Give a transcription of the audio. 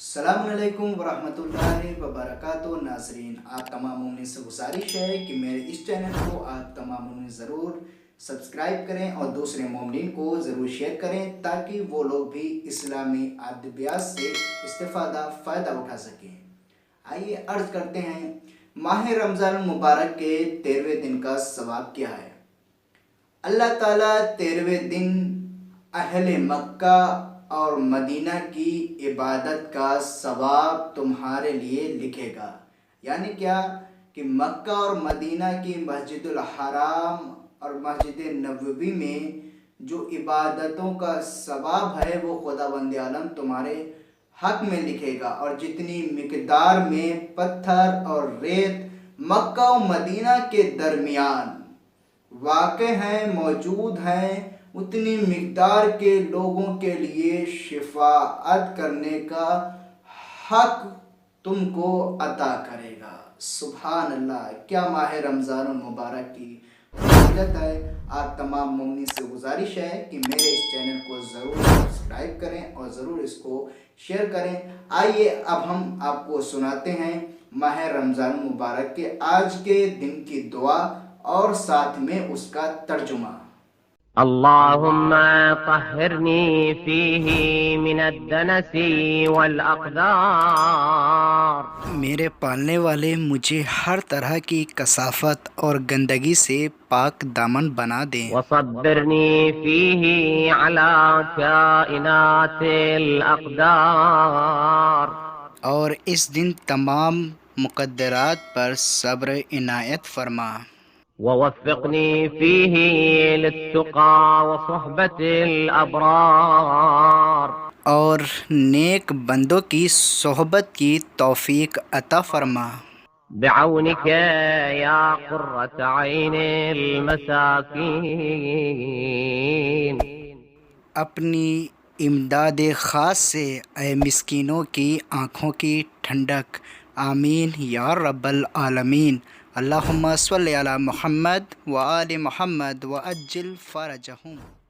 السلام علیکم ورحمۃ اللہ وبرکاتہ ناظرین، آپ تمام مومنین سے گزارش ہے کہ میرے اس چینل کو آپ تمام مومنین ضرور سبسکرائب کریں اور دوسرے مومنین کو ضرور شیئر کریں تاکہ وہ لوگ بھی اسلامی ادبیات سے فائدہ اٹھا سکیں۔ آئیے عرض کرتے ہیں، ماہ رمضان المبارک کے 13ویں دن کا ثواب کیا ہے؟ اللہ تعالیٰ 13ویں دن اہل مکہ اور مدینہ کی عبادت کا ثواب تمہارے لیے لکھے گا۔ یعنی کیا کہ مکہ اور مدینہ کی مسجد الحرام اور مسجد نبوی میں جو عبادتوں کا ثواب ہے وہ خداوند عالم تمہارے حق میں لکھے گا، اور جتنی مقدار میں پتھر اور ریت مکہ و مدینہ کے درمیان واقع ہیں، موجود ہیں، اتنی مقدار کے لوگوں کے لیے شفاعت کرنے کا حق تم کو عطا کرے گا۔ سبحان اللہ! کیا ماہ رمضان المبارک کی فضیلت ہے۔ آپ تمام مومنین سے گزارش ہے کہ میرے اس چینل کو ضرور سبسکرائب کریں اور ضرور اس کو شیئر کریں۔ آئیے اب ہم آپ کو سناتے ہیں ماہ رمضان المبارک کے آج کے دن کی دعا اور ساتھ میں اس کا ترجمہ۔ اللهم طهرني فيه من الدنس والأقدار۔ میرے پالنے والے مجھے ہر طرح کی کثافت اور گندگی سے پاک دامن بنا دیں۔ وصبرني فيه على كائنات الأقدار۔ اور اس دن تمام مقدرات پر صبر عنایت فرما۔ ووفقني فيه للتقى وصحبة الأبرار۔ اور نیک بندوں کی صحبت کی توفیق عطا فرما۔ بعونك يا قرة عين المساكين۔ اپنی امداد خاص سے اے مسکینوں کی آنکھوں کی ٹھنڈک، آمین یا رب العالمین۔ اللہم صلی علی محمد و آل محمد وعجل فرجہم۔